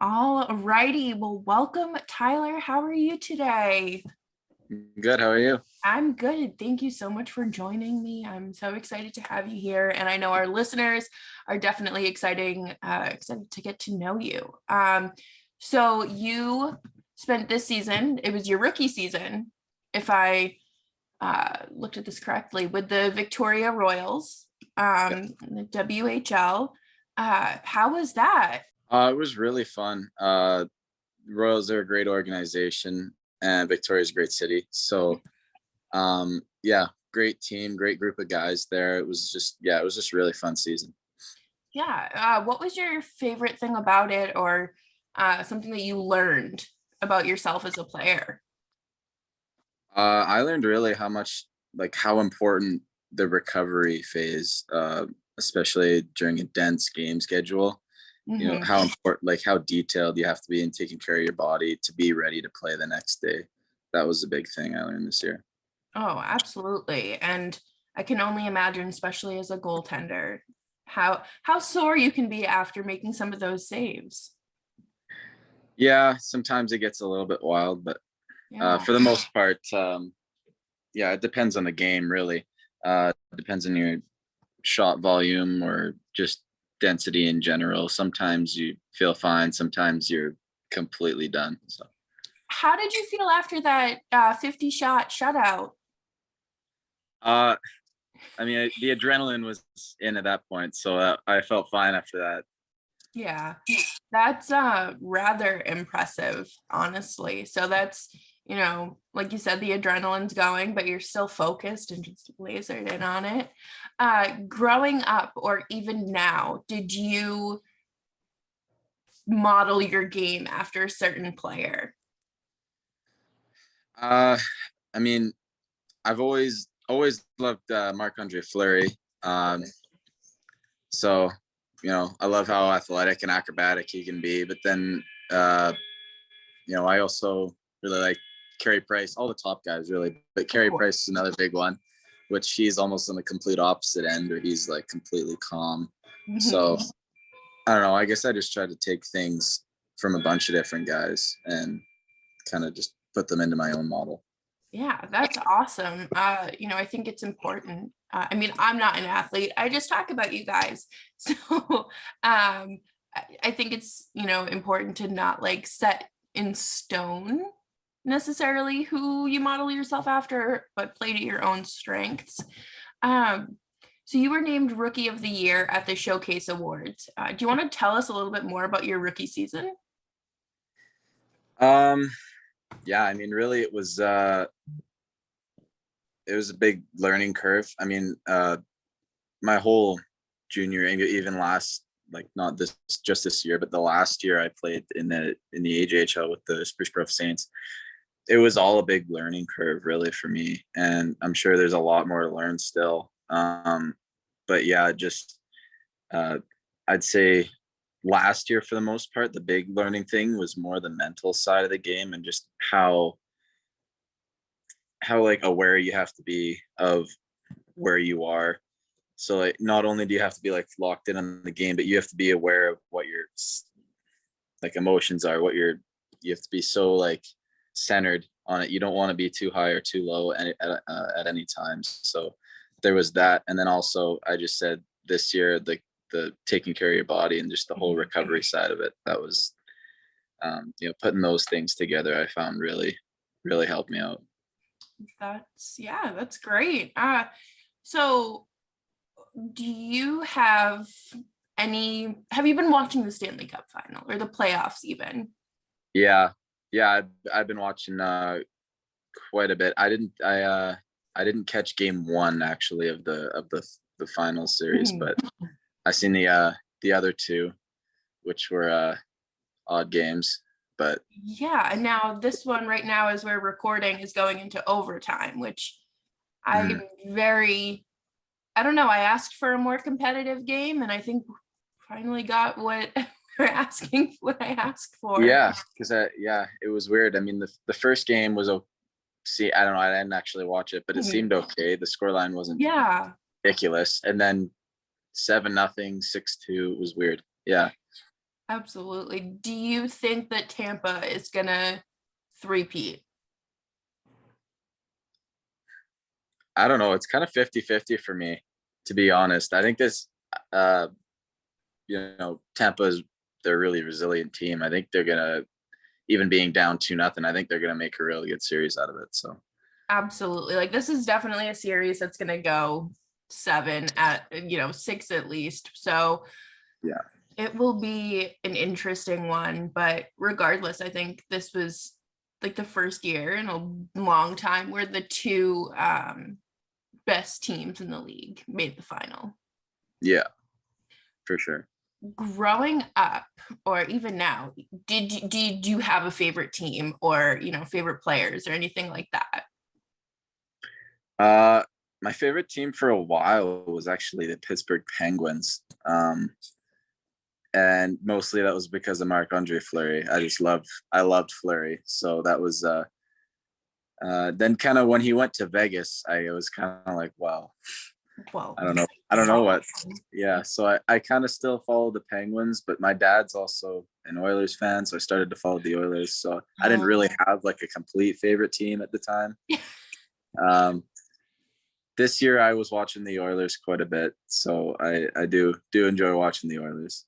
All righty. Well, welcome, Tyler. How are you today? Good. How are you? I'm good. Thank you so much for joining me. I'm so excited to have you here, and I know our listeners are definitely excited to get to know you. So you spent this season, it was your rookie season, if I looked at this correctly, with the Victoria Royals, the WHL. How was that? It was really fun. Royals are a great organization, and Victoria's a great city. So, yeah, great team, great group of guys there. It was just a really fun season. Yeah. What was your favorite thing about it, or something that you learned about yourself as a player? I learned really how important the recovery phase, especially during a dense game schedule. You know Mhm. how important, like how detailed you have to be in taking care of your body to be ready to play the next day. That was a big thing I learned this year. Oh, absolutely. And I can only imagine, especially as a goaltender, how sore you can be after making some of those saves. Yeah, sometimes it gets a little bit wild, but Yeah. for the most part, yeah, it depends on the game, really. It depends on your shot volume or just density in general. Sometimes you feel fine, sometimes you're completely done. So, How did you feel after that 50 shot shutout? uh, I mean, the adrenaline was in at that point, so I felt fine after that. Yeah, that's rather impressive, honestly. So that's, like you said, the adrenaline's going, but you're still focused and just lasered in on it. Growing up, or even now, did you model your game after a certain player? Uh, I mean, I've always loved Marc-Andre Fleury. So, I love how athletic and acrobatic he can be. But then, uh, I also really like Carey Price, all the top guys really. But Carey Oh. Price is another big one, which he's almost on the complete opposite end, where he's like completely calm. So Mhm. I don't know. I guess I just try to take things from a bunch of different guys and kind of just put them into my own model. Yeah, that's awesome. I think it's important. I mean, I'm not an athlete. I just talk about you guys. So, I think it's, important to not like set in stone necessarily who you model yourself after, but play to your own strengths. Um, so you were named Rookie of the Year at the Showcase Awards. Do you want to tell us a little bit more about your rookie season? Um, yeah, I mean, really, it was a big learning curve. I mean, my whole junior, even last, like not this just this year, but the last year I played in the AJHL with the Spruce Grove Saints. It was all a big learning curve, really, for me, and I'm sure there's a lot more to learn still. But yeah, just uh, I'd say last year for the most part, the big learning thing was more the mental side of the game and just how like aware you have to be of where you are. So like not only do you have to be like locked in on the game, but you have to be aware of what your like emotions are, you have to be so like centered on it. You don't want to be too high or too low at any time. So there was that, and then also I just said this year the taking care of your body and just the whole recovery side of it. That was putting those things together. I found really helped me out. That's great. So do you have you been watching the Stanley Cup final or the playoffs even? Yeah, yeah, I've been watching quite a bit. I didn't catch game one actually of the final series, Mhm. but I seen the other two, which were odd games. But Yeah, and now this one right now as we're recording is going into overtime, which I'm mm, very, I don't know, I asked for a more competitive game and I think finally got what we're asking, what I asked for. yeah, because it was weird. I mean, the first game was see, I don't know, I didn't actually watch it, but it Mhm. seemed okay. The scoreline wasn't Yeah. ridiculous, and then 7-0, 6-2. It was weird. Yeah, Absolutely. Do you think that Tampa is gonna three-peat? I don't know. It's kind of 50-50 for me, to be honest. I think this, uh, Tampa's, they're a really resilient team. I think they're gonna, even being down 2-0, I think they're gonna make a really good series out of it. So Absolutely. Like this is definitely a series that's gonna go 7 at, 6 at least. So yeah, it will be an interesting one, but regardless, I think this was like the first year in a long time where the two best teams in the league made the final. yeah, for sure. Growing up, or even now, did you have a favorite team or favorite players or anything like that? My favorite team for a while was actually the Pittsburgh Penguins. And mostly that was because of Marc-Andre Fleury. I loved Fleury. So that was then kind of when he went to Vegas, I was kind of like, wow, Well, I don't know what. Yeah. So I kind of still follow the Penguins, but my dad's also an Oilers fan. So I started to follow the Oilers. So I didn't really have like a complete favorite team at the time. Um, this year I was watching the Oilers quite a bit. So I do enjoy watching the Oilers.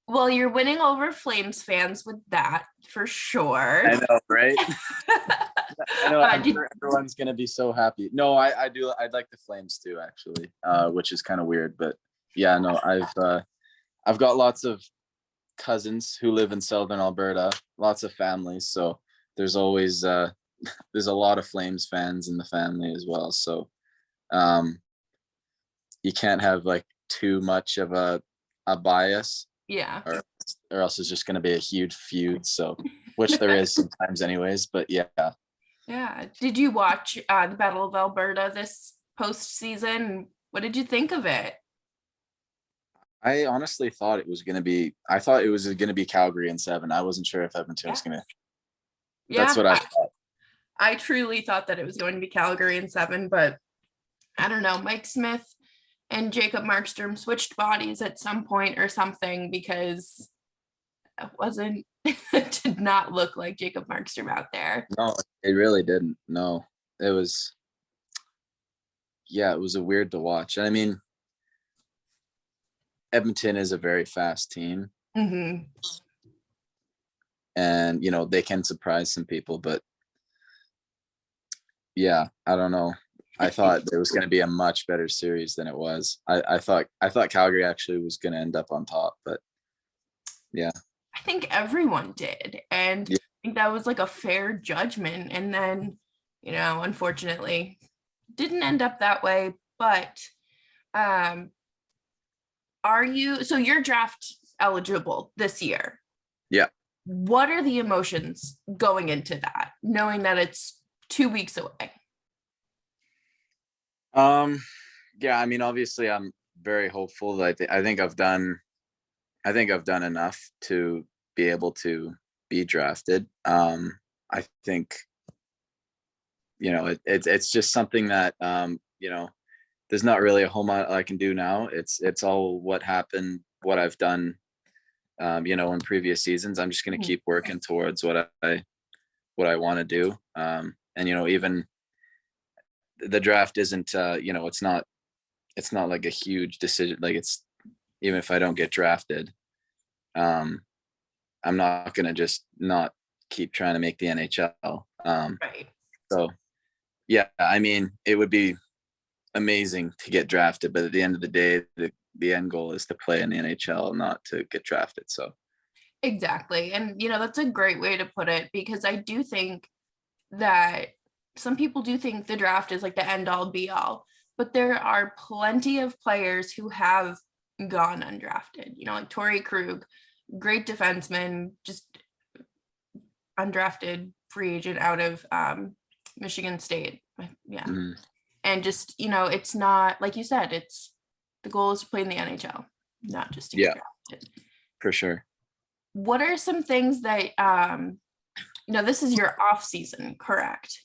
well, you're winning over Flames fans with that for sure. I know, right? I know. I'm Did, sure everyone's gonna be so happy. No, I do. I'd like the Flames too, actually, which is kind of weird, but yeah, no, I've got lots of cousins who live in southern Alberta, lots of families, so there's always there's a lot of Flames fans in the family as well. So um, you can't have like too much of a bias, yeah. or else it's just gonna be a huge feud. So which there is sometimes, anyways. But yeah. Yeah. Did you watch the Battle of Alberta this postseason? What did you think of it? I honestly thought it was going to be, I thought it was going to be Calgary in 7. I wasn't sure if Edmonton was going to, that's Yeah. what I thought. I truly thought that it was going to be Calgary in 7, but I don't know. Mike Smith and Jacob Markstrom switched bodies at some point or something because it wasn't, it did not look like Jacob Markstrom out there. No, it really didn't. No, it was, yeah, it was a weird to watch. I mean, Edmonton is a very fast team, Mm-hmm. and, they can surprise some people, but yeah, I don't know. I thought there was going to be a much better series than it was. I thought Calgary actually was going to end up on top, but yeah. I think everyone did. And Yeah. I think that was like a fair judgment. And then, unfortunately, didn't end up that way. But um, so you're draft eligible this year. Yeah. What are the emotions going into that, knowing that it's 2 weeks away? Yeah, I mean, obviously I'm very hopeful that I think I've done enough to be able to be drafted. I think, it's just something that, there's not really a whole lot I can do now. It's all what happened, what I've done, in previous seasons. I'm just going to keep working towards what I want to do. And, even the draft isn't, it's not like a huge decision. Like it's, even if I don't get drafted, I'm not going to just not keep trying to make the NHL. Right. So yeah, I mean, it would be amazing to get drafted, but at the end of the day, the end goal is to play in the NHL, not to get drafted. So Exactly. And, that's a great way to put it because I do think that some people do think the draft is like the end all be all, but there are plenty of players who have gone undrafted, like Torrey Krug, great defenseman, just undrafted free agent out of Michigan State. Yeah. mm-hmm. And just, it's not, like you said, it's the goal is to play in the NHL, not just to get drafted. For sure. What are some things that, this is your off season, correct?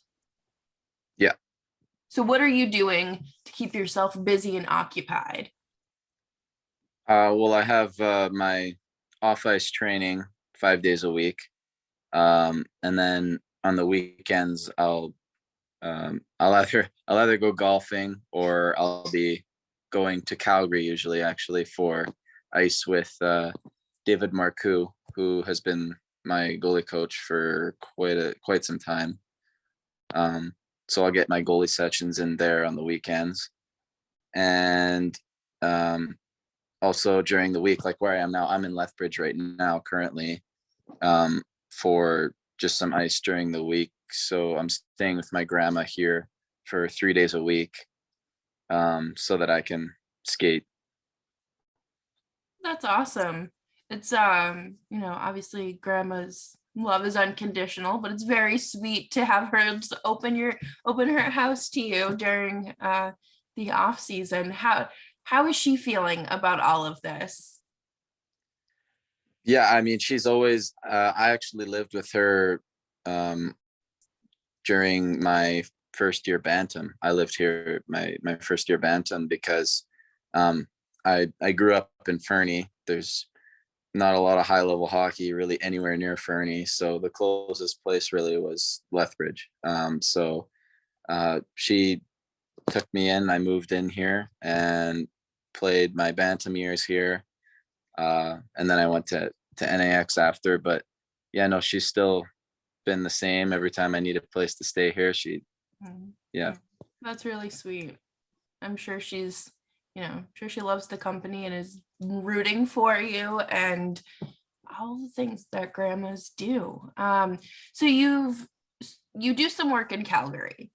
Yeah. So what are you doing to keep yourself busy and occupied? Well, I have my off ice training 5 days a week. And then on the weekends, I'll either go golfing or I'll be going to Calgary usually actually for ice with David Marcoux, who has been my goalie coach for quite some time. So I'll get my goalie sessions in there on the weekends. And also during the week, like where I am now, I'm in Lethbridge right now currently, for just some ice during the week. So I'm staying with my grandma here for 3 days a week, so that I can skate. That's awesome. It's obviously grandma's love is unconditional, but it's very sweet to have her just open her house to you during the off season. How is she feeling about all of this? Yeah, I mean, she's always, I actually lived with her during my first year Bantam. I lived here my first year Bantam because I grew up in Fernie. There's not a lot of high level hockey really anywhere near Fernie. So the closest place really was Lethbridge. So she took me in. I moved in here and played my Bantam years here. And then I went to NAX after. But yeah, no, she's still been the same every time I need a place to stay here. Yeah. That's really sweet. I'm sure she's, sure she loves the company and is rooting for you and all the things that grandmas do. So you do some work in Calgary.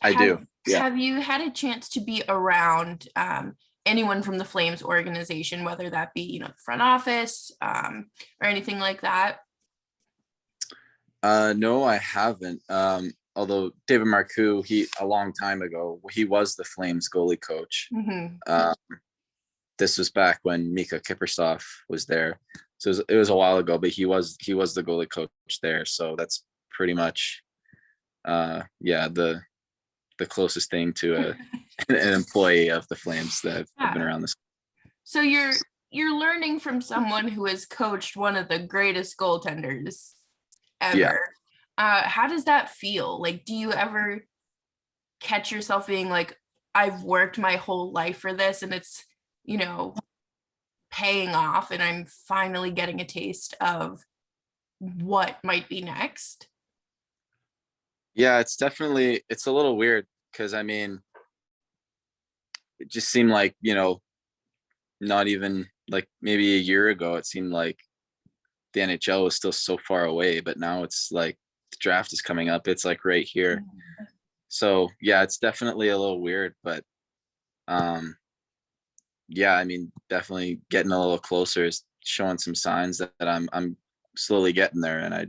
I do. Yeah. Have you had a chance to be around anyone from the Flames organization, whether that be, the front office or anything like that? No, I haven't. Although David Marcoux, a long time ago, he was the Flames goalie coach. Mm-hmm. This was back when Mika Kiprusoff was there. So it was a while ago, but he was the goalie coach there. So that's pretty much, the closest thing to an employee of the Flames that have been around this. So you're learning from someone who has coached one of the greatest goaltenders ever. Yeah. How does that feel? Like, do you ever catch yourself being like, I've worked my whole life for this and it's, paying off and I'm finally getting a taste of what might be next? Yeah, it's a little weird because I mean, it just seemed like, not even like maybe a year ago, it seemed like the NHL was still so far away, but now it's like the draft is coming up. It's like right here. So yeah, it's definitely a little weird, but yeah, I mean, definitely getting a little closer is showing some signs that I'm slowly getting there. And I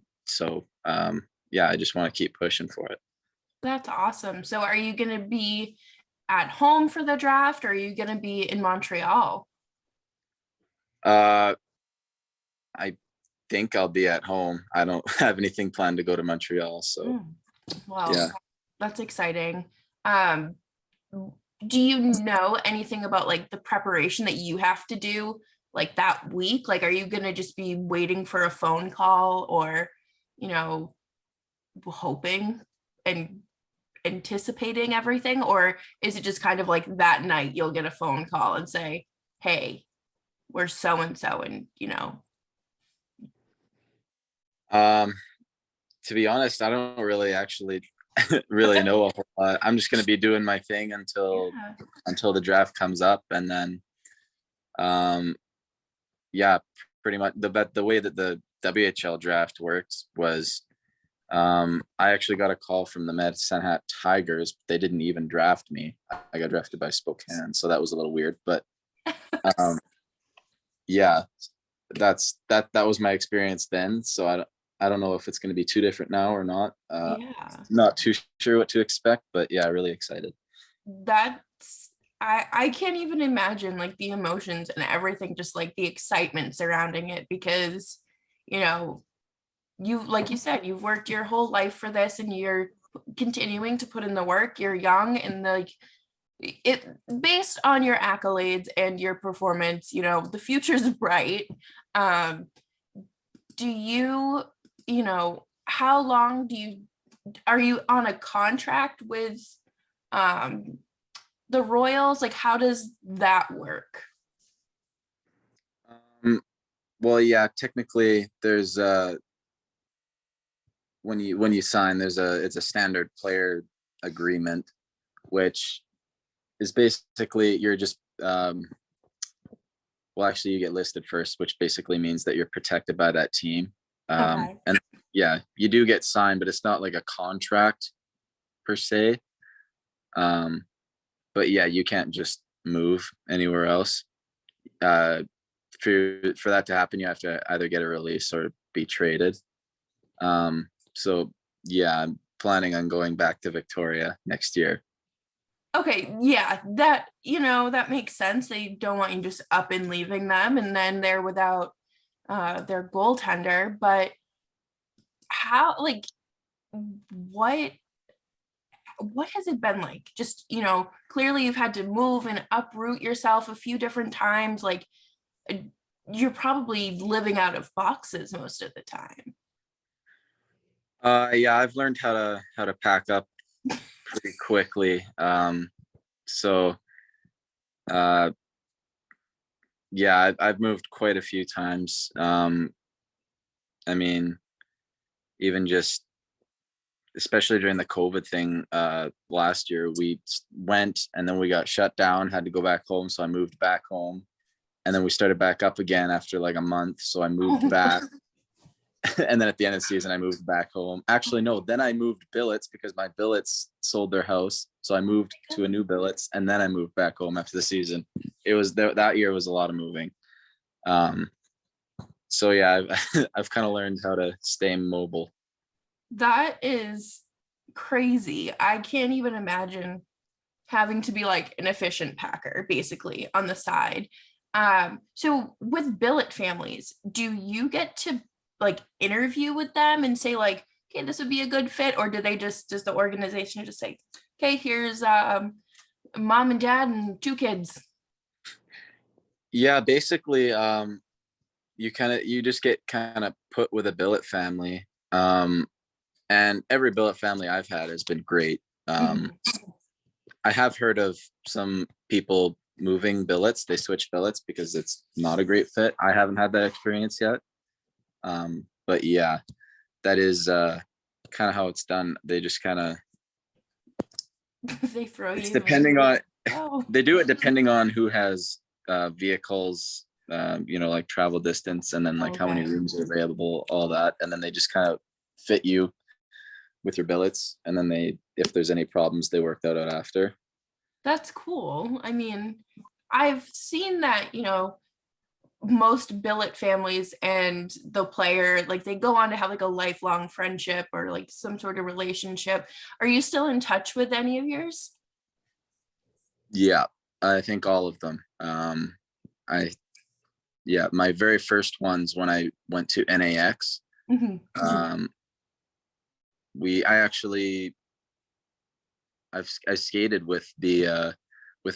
just want to keep pushing for it. That's awesome. So are you going to be at home for the draft or are you going to be in Montreal? I think I'll be at home. I don't have anything planned to go to Montreal. So, well, yeah, that's exciting. Do you know anything about like the preparation that you have to do like that week? Like, are you going to just be waiting for a phone call or, hoping and anticipating everything? Or is it just kind of like that night you'll get a phone call and say, hey, we're so-and-so and, to be honest, I don't really actually really know a whole lot. I'm just going to be doing my thing until the draft comes up. And then, pretty much the way that the WHL draft works was, I actually got a call from the Medicine Hat Tigers. But they didn't even draft me. I got drafted by Spokane. So that was a little weird, but, that was my experience then. So I don't know if it's going to be too different now or not. Not too sure what to expect, but yeah, really excited. I can't even imagine like the emotions and everything, just like the excitement surrounding it, because, like you said, you've worked your whole life for this and you're continuing to put in the work. You're young and like it based on your accolades and your performance, the future's bright. Um, do you, how long are you on a contract with the Royals? Like, how does that work? Well, yeah, technically there's when you sign, it's a standard player agreement, which is basically you're just well, actually you get listed first, which basically means that you're protected by that team. Okay. And yeah, you do get signed, but it's not like a contract per se. But yeah, you can't just move anywhere else. For that to happen, you have to either get a release or be traded. So yeah, I'm planning on going back to Victoria next year. Okay, yeah, that makes sense. They don't want you just up and leaving them and then they're without their goaltender. But how, like, what what has it been like? Just, clearly you've had to move and uproot yourself a few different times. Like, uh, you're probably living out of boxes most of the time. Yeah, I've learned how to pack up pretty quickly. So uh, yeah, I've moved quite a few times. I mean, even just especially during the COVID thing last year, we went and then we got shut down, had to go back home. So I moved back home, and then we started back up again after like a month. So I moved back. And then at the end of the season, I moved back home. Actually, no, then I moved billets because my billets sold their house. So I moved to a new billets and then I moved back home after the season. It was that year was a lot of moving. So yeah, I've kind of learned how to stay mobile. That is crazy. I can't even imagine having to be like an efficient packer basically on the side. So with billet families, do you get to like interview with them and say like, okay, this would be a good fit, or does the organization just say, okay, here's mom and dad and two kids? Yeah, basically, you just get kind of put with a billet family. And every billet family I've had has been great. Mhm. I have heard of some people moving billets. They switch billets because it's not a great fit. I haven't had that experience yet. But yeah, that is kind of how it's done. They just kind of They throw it's you and depending on oh. they do it depending on who has vehicles, like travel distance and then like how many Okay. rooms are available, all that, and then they just kind of fit you with your billets, and then if there's any problems, they work that out after. That's cool. I mean, I've seen that, most billet families and the player, like, they go on to have like a lifelong friendship or like some sort of relationship. Are you still in touch with any of yours? Yeah, I think all of them. I Yeah, my very first ones when I went to NAX. Mhm. Um, I actually I skated with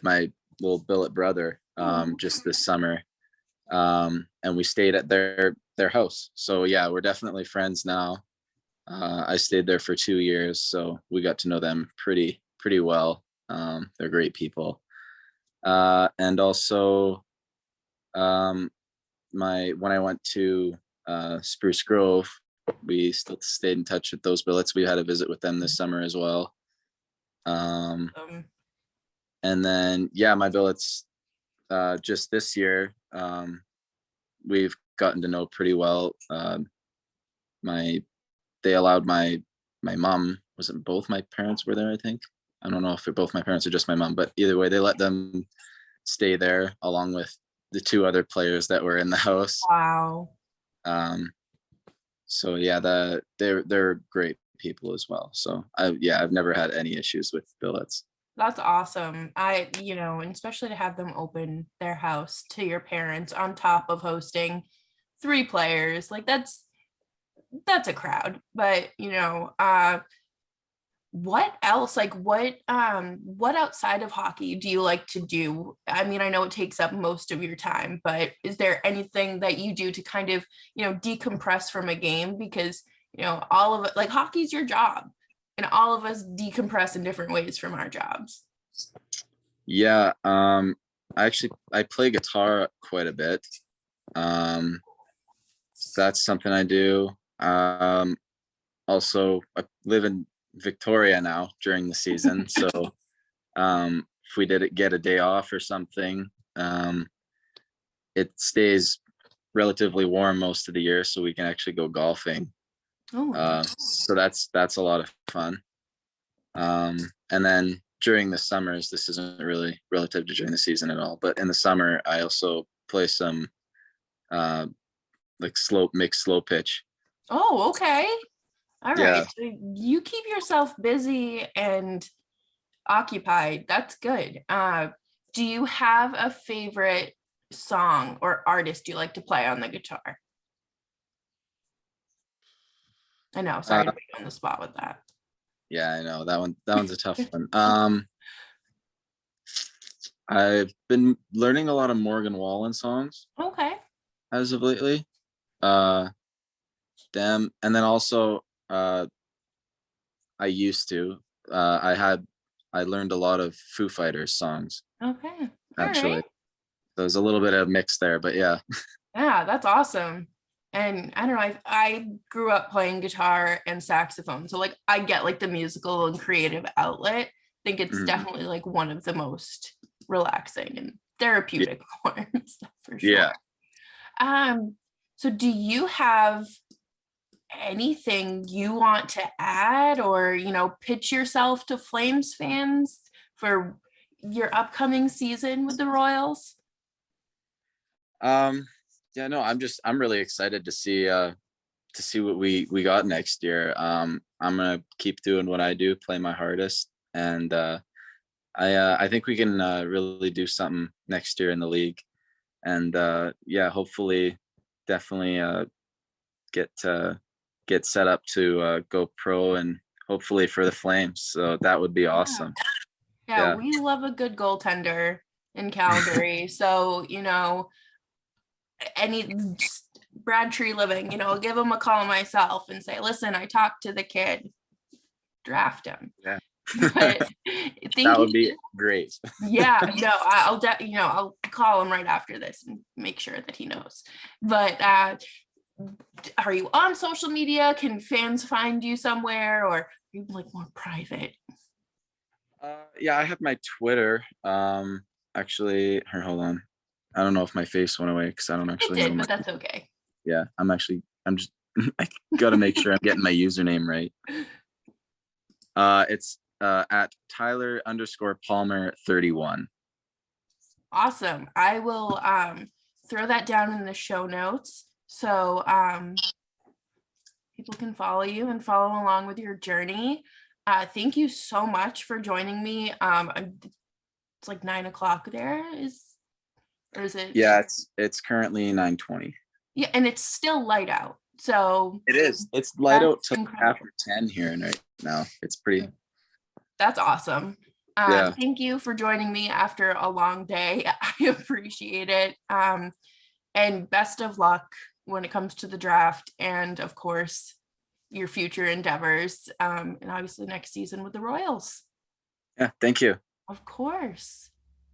my little billet brother Oh, just this summer, and we stayed at their house. So yeah, we're definitely friends now. I stayed there for 2 years, so we got to know them pretty well. They're great people, and also um, when I went to Spruce Grove, we still stayed in touch with those billets. We had a visit with them this summer as well. um, And then yeah, my billets just this year, we've gotten to know pretty well. My They allowed my mom, was it both my parents were there, I think. I don't know if both my parents or just my mom, but either way, they let them stay there along with the two other players that were in the house. wow. Um, so yeah, they're great people as well. So I've never had any issues with billets. That's awesome. And especially to have them open their house to your parents on top of hosting three players, like that's a crowd. But what else, like what outside of hockey do you like to do? I mean, I know it takes up most of your time, but is there anything that you do to kind of, decompress from a game? Because, all of it, like hockey's your job, and all of us decompress in different ways from our jobs. Yeah, I play guitar quite a bit. That's something I do. Also, I live in Victoria now during the season, so if we did get a day off or something, it stays relatively warm most of the year, so we can actually go golfing. So that's a lot of fun. And then during the summers, this isn't really relative to during the season at all, but in the summer, I also play some like mixed slow pitch. Oh, okay. All Yeah. right. So you keep yourself busy and occupied. That's good. Do you have a favorite song or artist you like to play on the guitar? I know, sorry to put you on the spot with that. Yeah, I know that one's a tough one. I've been learning a lot of Morgan Wallen songs Okay. as of lately. Them, and then also I used to I learned a lot of Foo Fighters songs Okay. All actually. right. There's a little bit of mix there, but yeah. Yeah, that's awesome. And I don't know, I grew up playing guitar and saxophone. So like I get like the musical and creative outlet. I think it's definitely like one of the most relaxing and therapeutic forms for sure. Yeah. So do you have anything you want to add or, pitch yourself to Flames fans for your upcoming season with the Royals? Yeah, no, I'm really excited to see what we got next year. I'm gonna keep doing what I do, play my hardest, and I think we can really do something next year in the league, and yeah, hopefully, definitely get set up to go pro and hopefully for the Flames. So that would be awesome. Yeah, we love a good goaltender in Calgary. So, Brad Tree Living, I'll give him a call myself and say, listen, I talked to the kid, draft him. Yeah. But that would be great. Yeah, no, I'll call him right after this and make sure that he knows. But are you on social media? Can fans find you somewhere, or are you like more private? Yeah, I have my Twitter. Actually, here, hold on. I don't know if my face went away because I don't actually know. But that's okay. Yeah, I'm just I gotta make sure I'm getting my username right. It's at Tyler_Palmer31. Awesome. I will throw that down in the show notes so people can follow you and follow along with your journey. Thank you so much for joining me. It's like 9:00 there, or is it? Yeah, it's currently 9:20. Yeah, and it's still light out. So it is. It's light out till after 10 here right now. It's pretty. That's awesome. Yeah. Thank you for joining me after a long day. I appreciate it. And best of luck when it comes to the draft and, of course, your future endeavors, and obviously next season with the Royals. Yeah, thank you. Of course.